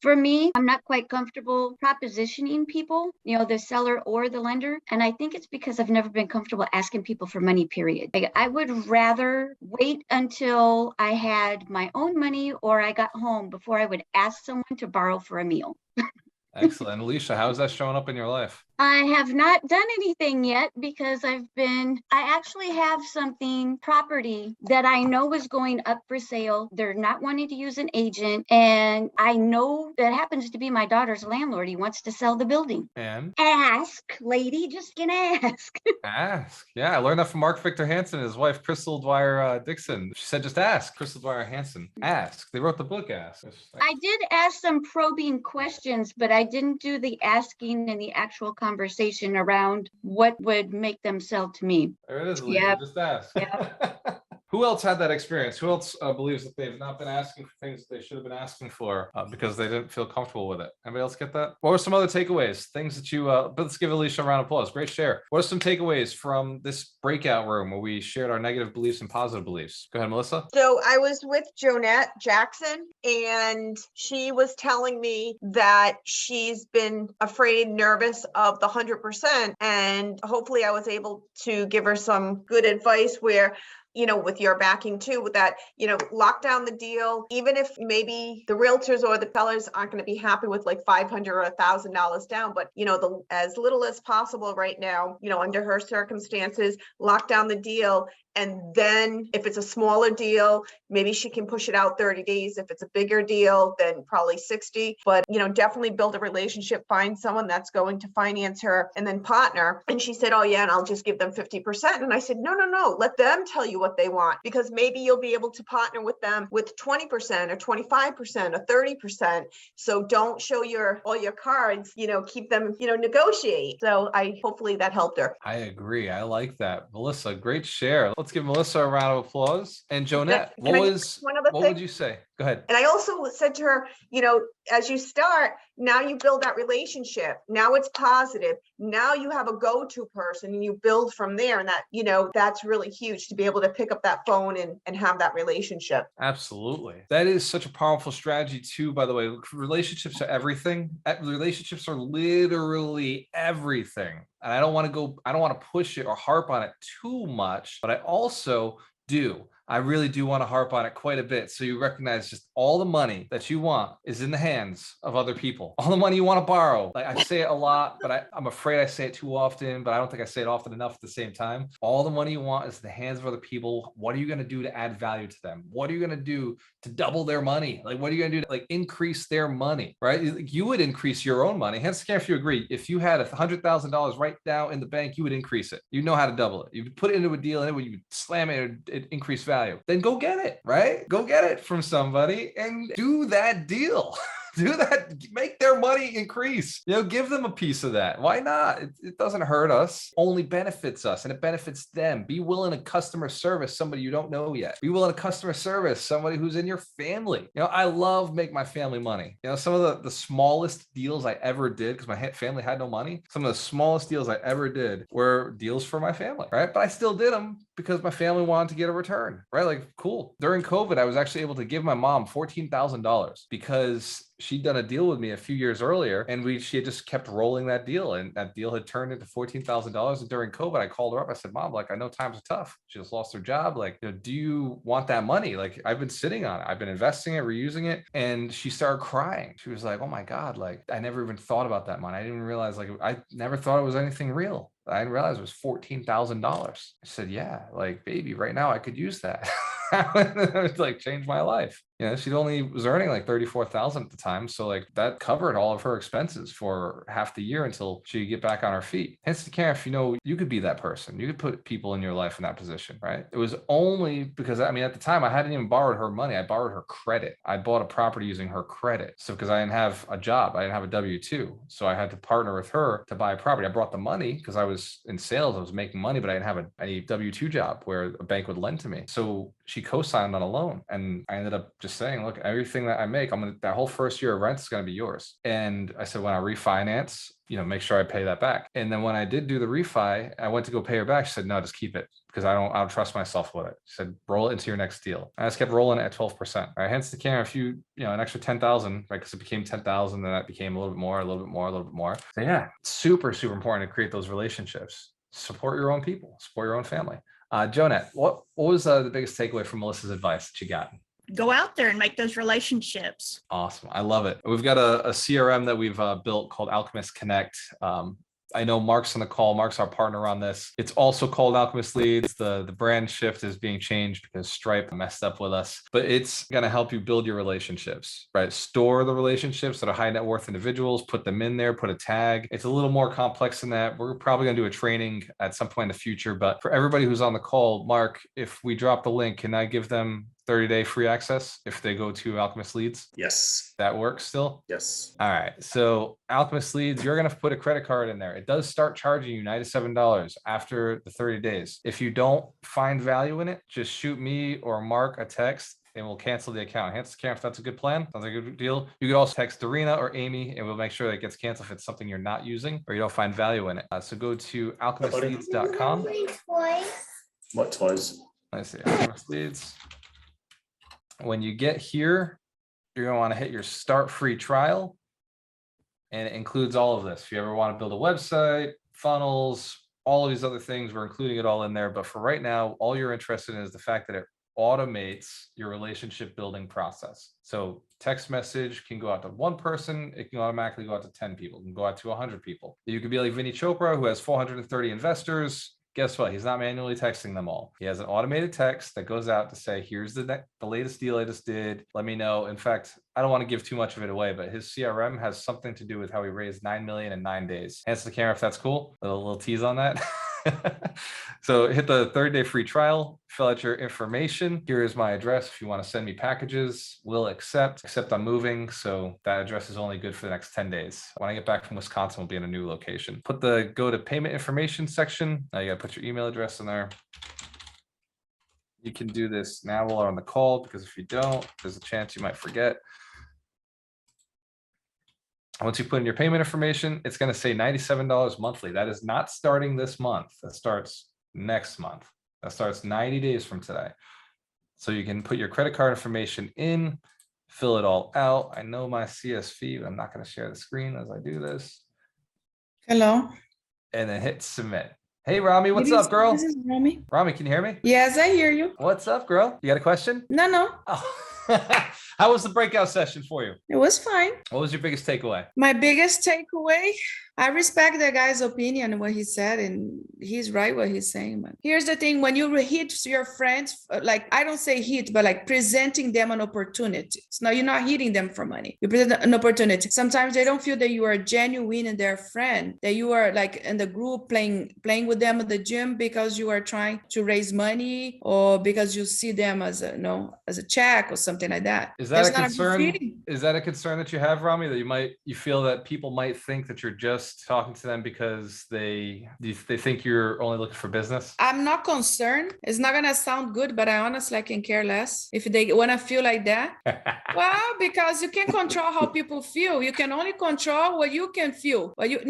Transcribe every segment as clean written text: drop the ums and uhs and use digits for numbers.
For me, I'm not quite comfortable propositioning people, the seller or the lender. And I think it's because I've never been comfortable asking people for money, period. Like, I would rather wait until I had my own money or I got home before I would ask someone to borrow for a meal. Excellent. Alicia, how is that showing up in your life? I have not done anything yet because I actually have property that I know is going up for sale. They're not wanting to use an agent. And I know that happens to be my daughter's landlord. He wants to sell the building. And Ask, lady, just can ask. ask. Yeah, I learned that from Mark Victor Hansen and his wife, Crystal Dwyer Dixon. She said, just ask. Crystal Dwyer Hansen. Ask. They wrote the book, Ask. I did ask some probing questions, but I didn't do the asking and the actual conversation around what would make them sell to me. There it is, Alicia. Yep. Just ask. Yep. Who else had that experience? Who else believes that they've not been asking for things that they should have been asking for because they didn't feel comfortable with it? Anybody else get that? What were some other takeaways? Things that you, but let's give Alicia a round of applause. Great share. What are some takeaways from this breakout room where we shared our negative beliefs and positive beliefs? Go ahead, Melissa. So I was with Jonette Jackson, and she was telling me that she's been afraid, nervous of the 100%. And hopefully I was able to give her some good advice where, with your backing too, with that, lock down the deal, even if maybe the realtors or the sellers aren't going to be happy with like $500 or $1,000 down, but as little as possible right now, under her circumstances, lock down the deal. And then if it's a smaller deal, maybe she can push it out 30 days. If it's a bigger deal, then probably 60. But, definitely build a relationship, find someone that's going to finance her and then partner. And she said, oh, yeah, and I'll just give them 50%. And I said, no, let them tell you what they want, because maybe you'll be able to partner with them with 20% or 25% or 30%. So don't show all your cards, keep them, negotiate. So hopefully that helped her. I agree. I like that. Melissa, great share. Let's give Melissa a round of applause. And Jonette, what would you say? Go ahead. And I also said to her, as you start, now you build that relationship. Now it's positive. Now you have a go-to person and you build from there. And that, that's really huge, to be able to pick up that phone and have that relationship. Absolutely. That is such a powerful strategy too, by the way. Relationships are everything. Relationships are literally everything. And I don't want to push it or harp on it too much, but I really do want to harp on it quite a bit. So you recognize just all the money that you want is in the hands of other people. All the money you want to borrow. Like, I say it a lot, but I'm afraid I say it too often, but I don't think I say it often enough at the same time. All the money you want is in the hands of other people. What are you going to do to add value to them? What are you going to do to double their money? Like, what are you going to do to increase their money, right? You would increase your own money. Hands down, if you agree, if you had $100,000 right now in the bank, you would increase it. You know how to double it. You would put it into a deal and you would slam it, it increase value. Then go get it, right? Go get it from somebody and do that deal. Do that, make their money increase, give them a piece of that. Why not? It doesn't hurt us, only benefits us, and it benefits them. Be willing to customer service somebody you don't know yet. Be willing to customer service somebody who's in your family. I love make my family money. Some of the smallest deals I ever did, because my family had no money, some of the smallest deals I ever did were deals for my family, right? But I still did them because my family wanted to get a return, right? Like, cool. During COVID, I was actually able to give my mom $14,000 because she'd done a deal with me a few years earlier, and she had just kept rolling that deal, and that deal had turned into $14,000. And during COVID, I called her up. I said, Mom, I know times are tough. She just lost her job. Do you want that money? I've been sitting on it. I've been investing it, reusing it. And she started crying. She was like, oh my God, I never even thought about that money. I didn't realize, I never thought it was anything real. I didn't realize it was $14,000. I said, yeah, baby, right now I could use that. It would change my life. She only was earning $34,000 at the time. So that covered all of her expenses for half the year until she could get back on her feet. Hence the care, if you could be that person. You could put people in your life in that position, right? It was only because, at the time I hadn't even borrowed her money. I borrowed her credit. I bought a property using her credit. So because I didn't have a job, I didn't have a W-2. So I had to partner with her to buy a property. I brought the money because I was in sales. I was making money, but I didn't have any W-2 job where a bank would lend to me. So she co-signed on a loan, and I ended up just just saying, look, everything that I make, that whole first year of rent is going to be yours. And I said, when I refinance, make sure I pay that back. And then when I did do the refi, I went to go pay her back. She said, no, just keep it, because I don't trust myself with it. She said, roll it into your next deal. I just kept rolling it at 12%. Right. Hence the camera, an extra 10,000, right? Because it became 10,000, then that became a little bit more, a little bit more, a little bit more. So yeah, super, super important to create those relationships. Support your own people, support your own family. Jonette, what was the biggest takeaway from Melissa's advice that you got? Go out there and make those relationships. Awesome. I love it. We've got a CRM that we've built called Alchemist Connect. I know Mark's on the call. Mark's our partner on this. It's also called Alchemist Leads. The brand shift is being changed because Stripe messed up with us, but it's going to help you build your relationships, right? Store the relationships that are high net worth individuals, put them in there, put a tag. It's a little more complex than that. We're probably going to do a training at some point in the future, but for everybody who's on the call, Mark, if we drop the link, can I give them 30-day free access if they go to Alchemist Leads? Yes. That works still? Yes. All right. So Alchemist Leads, you're going to put a credit card in there. It does start charging you $97 after the 30 days. If you don't find value in it, just shoot me or Mark a text and we'll cancel the account. Hence the camera, if that's a good plan. Sounds like a good deal. You could also text Darina or Amy and we'll make sure that it gets canceled if it's something you're not using or you don't find value in it. So go to alchemistleads.com. What toys? Let's see. Alchemist Leads. When you get here, you're going to want to hit your start free trial. And it includes all of this. If you ever want to build a website, funnels, all of these other things, we're including it all in there. But for right now, all you're interested in is the fact that it automates your relationship building process. So text message can go out to one person. It can automatically go out to 10 people. It can go out to 100 people. You could be like Vinny Chopra, who has 430 investors. Guess what? He's not manually texting them all. He has an automated text that goes out to say, here's the latest deal I just did. Let me know. In fact, I don't want to give too much of it away, but his CRM has something to do with how he raised 9 million in 9 days. Hence the camera, if that's cool. A little tease on that. So hit the 30-day free trial, fill out your information. Here is my address. If you want to send me packages, we'll accept, except I'm moving. So that address is only good for the next 10 days. When I get back from Wisconsin, we'll be in a new location. Put the go to payment information section. Now you got to put your email address in there. You can do this now while we're on the call, because if you don't, there's a chance you might forget. Once you put in your payment information, it's going to say $97 monthly. That is not starting this month. That starts next month. That starts 90 days from today. So you can put your credit card information in, fill it all out. I know my CSV, but I'm not going to share the screen as I do this. Hello. And then hit submit. Hey, Rami, what's up, girl? This is Rami. Rami, can you hear me? Yes, I hear you. What's up, girl? You got a question? No. Oh. How was the breakout session for you? It was fine. What was your biggest takeaway? My biggest takeaway, I respect the guy's opinion and what he said, and he's right what he's saying. But here's the thing: when you hit your friends, like I don't say hit, but like presenting them an opportunity. So now you're not hitting them for money. You present an opportunity. Sometimes they don't feel that you are genuine and their friend, that you are like in the group playing with them at the gym because you are trying to raise money or because you see them as a check or something like that. Is that That's a not concern? good feeling. Is that a concern that you have, Rami, that you feel that people might think that you're just talking to them because they think you're only looking for business? I'm not concerned. It's not gonna sound good, but I honestly can care less if they wanna feel like that. Well, because you can't control how people feel. You can only control what you can feel. Even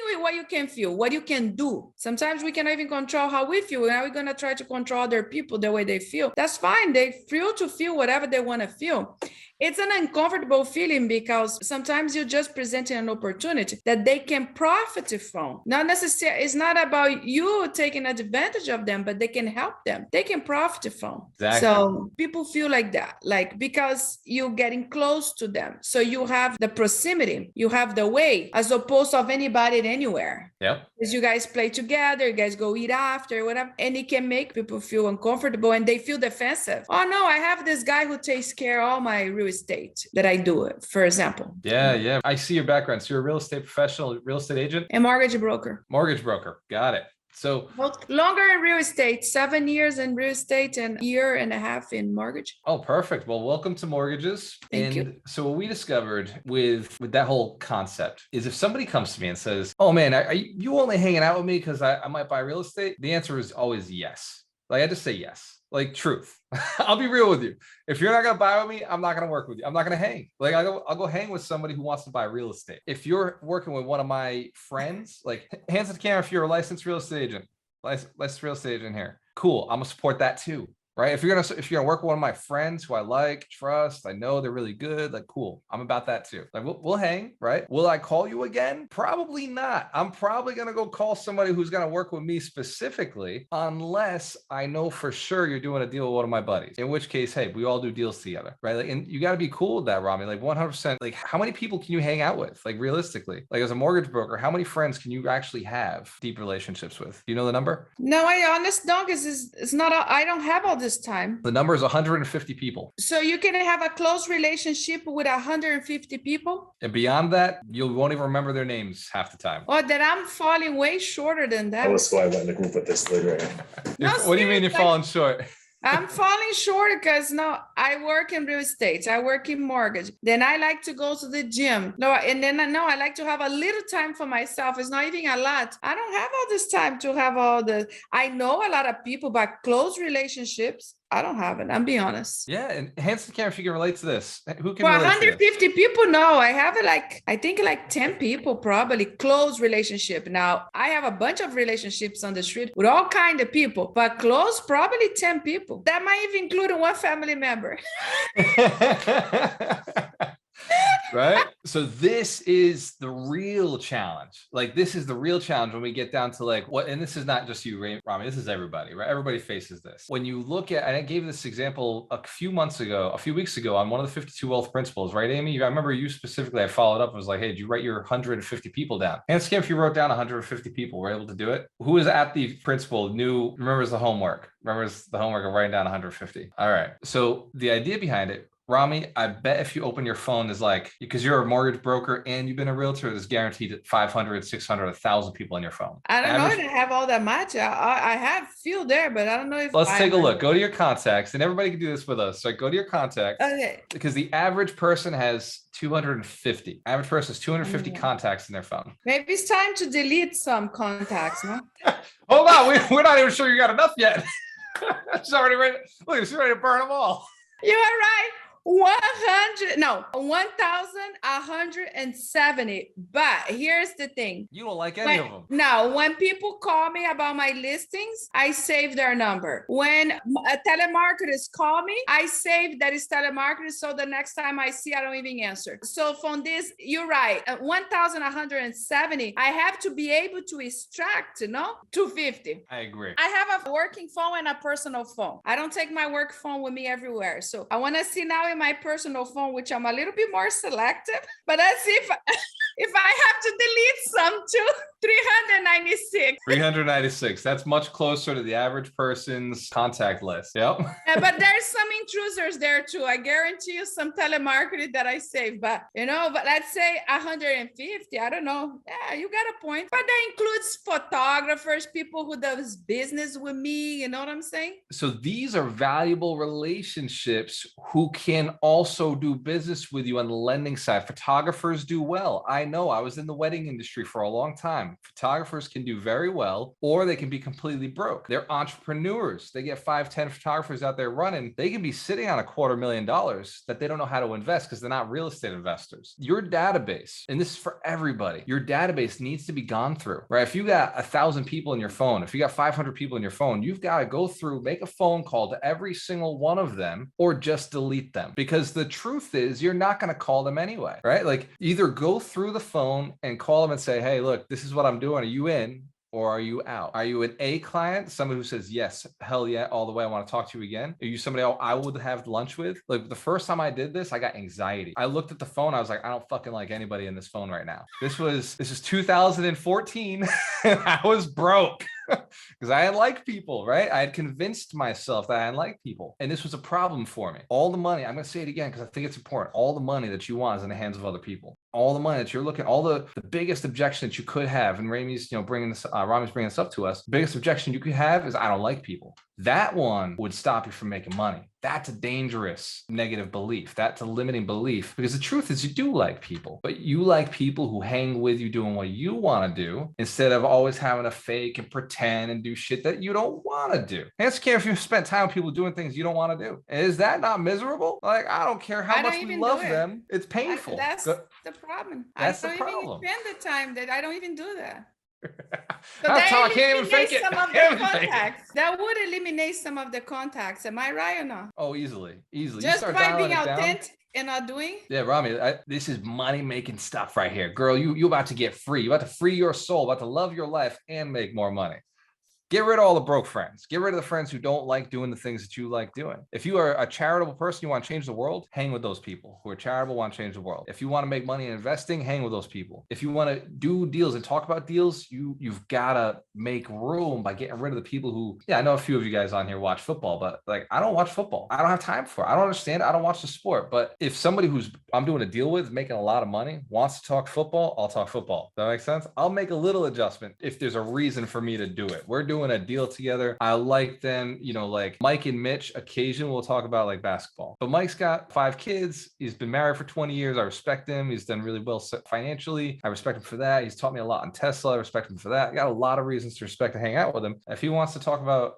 with what you can feel, what you can do. Sometimes we cannot even control how we feel. Now we're gonna try to control other people the way they feel. That's fine. They feel to feel whatever they want to feel. It's an uncomfortable feeling because sometimes you're just presenting an opportunity that they can profit from. Not necessarily, it's not about you taking advantage of them, but they can help them. They can profit from. Exactly. So people feel like that, like because you're getting close to them. So you have the proximity, you have the way, as opposed of anybody anywhere. Yep. As you guys play together, you guys go eat after, whatever, and it can make people feel uncomfortable and they feel defensive. Oh no, I have this guy who takes care of all my real estate that I do, for example. Yeah. I see your background. So you're a real estate professional, real estate agent? And mortgage broker. Mortgage broker. Got it. So both longer in real estate, 7 years in real estate and a year and a half in mortgage. Oh, perfect. Well, welcome to Mortgages. Thank you. So what we discovered with that whole concept is if somebody comes to me and says, oh man, are you only hanging out with me because I might buy real estate? The answer is always yes. Like I just say yes. Like truth. I'll be real with you. If you're not gonna buy with me, I'm not gonna work with you. I'm not gonna hang. Like I'll go hang with somebody who wants to buy real estate. If you're working with one of my friends, like hands at the camera if you're a licensed real estate agent, licensed real estate agent here. Cool. I'm gonna support that too. Right. If you're gonna work with one of my friends who I like, trust, I know they're really good, like cool. I'm about that too. Like we'll hang, right? Will I call you again? Probably not. I'm probably gonna go call somebody who's gonna work with me specifically, unless I know for sure you're doing a deal with one of my buddies. In which case, hey, we all do deals together, right? Like, and you got to be cool with that, Rami. Like 100%. Like, how many people can you hang out with? Like realistically, like as a mortgage broker, how many friends can you actually have deep relationships with? Do you know the number? No, I honest don't, because it's not. I don't have all this time. The number is 150 people. So you can have a close relationship with 150 people? And beyond that, you won't even remember their names half the time. Or that I'm falling way shorter than that. That was why I went in the group with this later. No, What do you mean you're seriously. falling short? I'm falling short because no, I work in real estate. I work in mortgage. Then I like to go to the gym. No, and then I like to have a little time for myself. It's not even a lot. I don't have all this time to have all the. I know a lot of people, but close relationships, I don't have it. I'm being honest. Yeah, and hands to the camera if you can relate to this. Who can For relate to this? 150 people, no, I have it I think 10 people probably close relationship. Now I have a bunch of relationships on the street with all kind of people, but close probably 10 people. That might even include one family member. Right? So this is the real challenge. Like this is the real challenge when we get down to like what, and this is not just you, Rami, this is everybody, right? Everybody faces this. When you look at, and I gave this example a few weeks ago on one of the 52 wealth principles, right, Amy? I remember you specifically, I followed up and was like, hey, did you write your 150 people down? And Skip, if you wrote down 150 people, were able to do it? Who was at the principal remembers the homework of writing down 150. All right. So the idea behind it, Rami, I bet if you open your phone is like, because you're a mortgage broker and you've been a realtor, there's guaranteed 500, 600, 1,000 people on your phone. I don't know if I have all that much. I have few there, but I don't know if. Let's take a look. Go to your contacts, and everybody can do this with us. So go to your contacts. Okay. Because the average person has 250. Average person has 250 contacts in their phone. Maybe it's time to delete some contacts, no? Hold on, we're not even sure you got enough yet. She's already ready. Look, she's ready to burn them all. You are right. 1,170. But here's the thing. You don't like any of them. No, when people call me about my listings, I save their number. When telemarketers call me, I save that it's telemarketers. So the next time I see, I don't even answer. So from this, you're right. 1,170, I have to be able to extract, 250. I agree. I have a working phone and a personal phone. I don't take my work phone with me everywhere. So I want to see now in my personal phone, which I'm a little bit more selective, but let's see if I have to delete some too. 396. 396. That's much closer to the average person's contact list. Yep. Yeah, but there's some intruders there too. I guarantee you some telemarketing that I save, but let's say 150. I don't know. Yeah, you got a point. But that includes photographers, people who does business with me. You know what I'm saying? So these are valuable relationships who can also do business with you on the lending side. Photographers do well. I know I was in the wedding industry for a long time. Photographers can do very well, or they can be completely broke. They're entrepreneurs. They get 5, 10 photographers out there running. They can be sitting on $250,000 that they don't know how to invest because they're not real estate investors. Your database, and this is for everybody, your database needs to be gone through, right? If you got 1,000 people in your phone, if you got 500 people in your phone, you've got to go through, make a phone call to every single one of them, or just delete them. Because the truth is, you're not going to call them anyway, right? Like either go through the phone and call them and say, hey, look, this is what I'm doing. Are you in? Or are you out? Are you an A client? Somebody who says, yes, hell yeah, all the way. I want to talk to you again. Are you somebody I would have lunch with? Like the first time I did this, I got anxiety. I looked at the phone. I was like, I don't fucking like anybody in this phone right now. This is 2014. And I was broke because I didn't like people, right? I had convinced myself that I didn't like people. And this was a problem for me. All the money, I'm going to say it again because I think it's important. All the money that you want is in the hands of other people. all the money that you're looking, all the biggest objection that you could have, and Rami's, bringing this, Rami's bringing this up to us. The biggest objection you could have is I don't like people. That one would stop you from making money. That's a dangerous negative belief. That's a limiting belief, because the truth is you do like people, but you like people who hang with you doing what you want to do instead of always having to fake and pretend and do shit that you don't want to do. I don't care if you spent time with people doing things you don't want to do. Is that not miserable? Like, I don't care how I don't much we even love do it. them. It's painful. That's Go- the problem. That's I the don't problem. even spend the time that I don't even do that. That's how I can't even fake eliminates it. some I of can't the even fake it. contacts. That would eliminate some of the contacts. Am I right or not? Oh, easily. You Just start by dialing being it down. authentic and not doing. Yeah, Rami, this is money-making stuff right here. Girl, you about to get free. You're about to free your soul, about to love your life and make more money. Get rid of all the broke friends. Get rid of the friends who don't like doing the things that you like doing. If you are a charitable person, you want to change the world, hang with those people who are charitable, want to change the world. If you want to make money in investing, hang with those people. If you want to do deals and talk about deals, you've got to make room by getting rid of the people who, I know a few of you guys on here watch football, but like, I don't watch football. I don't have time for it. I don't understand it. I don't watch the sport. But if somebody who's I'm doing a deal with, making a lot of money, wants to talk football, I'll talk football. Does that make sense? I'll make a little adjustment if there's a reason for me to do it. We're doing a deal together. I like them, like Mike and Mitch, occasionally we'll talk about like basketball. But Mike's got 5 kids. He's been married for 20 years. I respect him. He's done really well financially. I respect him for that. He's taught me a lot on Tesla. I respect him for that. I got a lot of reasons to respect and hang out with him. If he wants to talk about,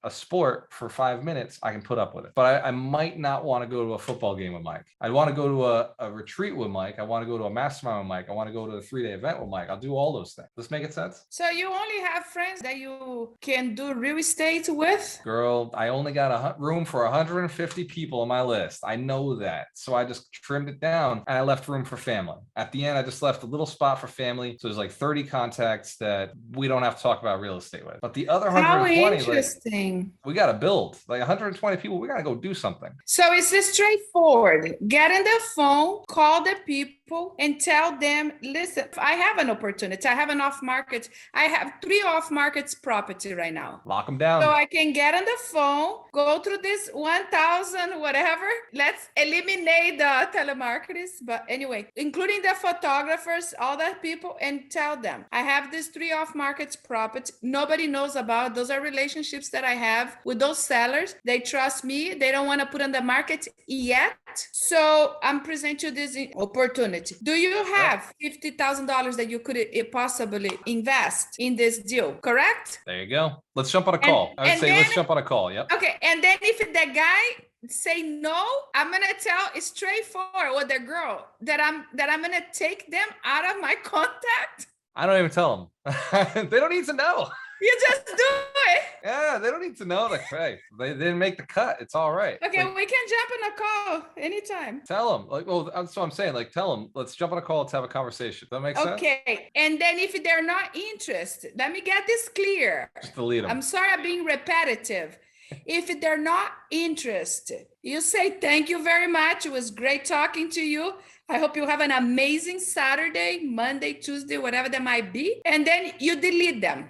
a sport for 5 minutes, I can put up with it. But I might not want to go to a football game with Mike. I'd want to go to a retreat with Mike. I want to go to a mastermind with Mike. I want to go to a 3-day event with Mike. I'll do all those things. Does this make sense? So you only have friends that you can do real estate with? Girl, I only got a room for 150 people on my list. I know that. So I just trimmed it down and I left room for family. At the end, I just left a little spot for family. So there's like 30 contacts that we don't have to talk about real estate with. But the other How 120, interesting. we got to build. Like 120 people, we got to go do something. So it's straightforward. Get in the phone, call the people and tell them, listen, I have an opportunity. I have an off market. I have 3 off markets property right now. Lock them down. So I can get on the phone, go through this 1,000, whatever. Let's eliminate the telemarketers. But anyway, including the photographers, all that people, and tell them, I have these 3 off markets property. Nobody knows about. Those are relationships that I have with those sellers. They trust me. They don't want to put on the market yet. So I'm presenting you this opportunity. Do you have $50,000 that you could possibly invest in this deal? Correct? There you go. Let's jump on a call. I would say let's jump on a call. Yep. Okay. And then if the guy say no, I'm gonna tell it's straightforward with the girl that I'm gonna take them out of my contact. I don't even tell them. They don't need to know. You just do it. Yeah, they don't need to know. Like, hey, they didn't make the cut. It's all right. Okay, like, we can jump on a call anytime. tell them. Like, well, that's what I'm saying. Like, tell them. Let's jump on a call. Let's have a conversation. That makes sense. Okay, and then if they're not interested, let me get this clear. Just delete them. I'm sorry I'm being repetitive. If they're not interested, you say, thank you very much. It was great talking to you. I hope you have an amazing Saturday, Monday, Tuesday, whatever that might be. And then you delete them.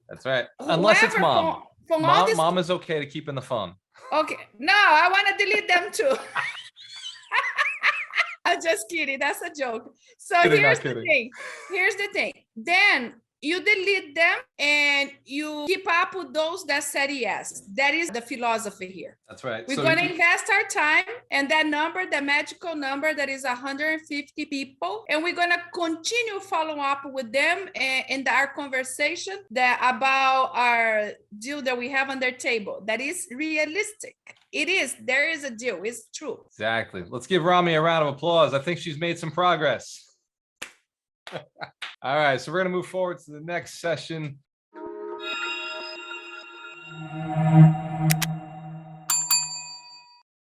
That's right. Unless it's Whoever mom. from all this- Mom is okay to keep in the phone. Okay. No, I want to delete them too. I'm just kidding. That's a joke. So Kidding, here's not the kidding. thing. Here's the thing. Then you delete them and you keep up with those that said yes. That is the philosophy here. That's right. We're So going to invest our time and that number, the magical number that is 150 people. And we're going to continue follow up with them in our conversation about our deal that we have on their table. That is realistic. It is. There is a deal. It's true. Exactly. Let's give Rami a round of applause. I think she's made some progress. All right, so we're going to move forward to the next session.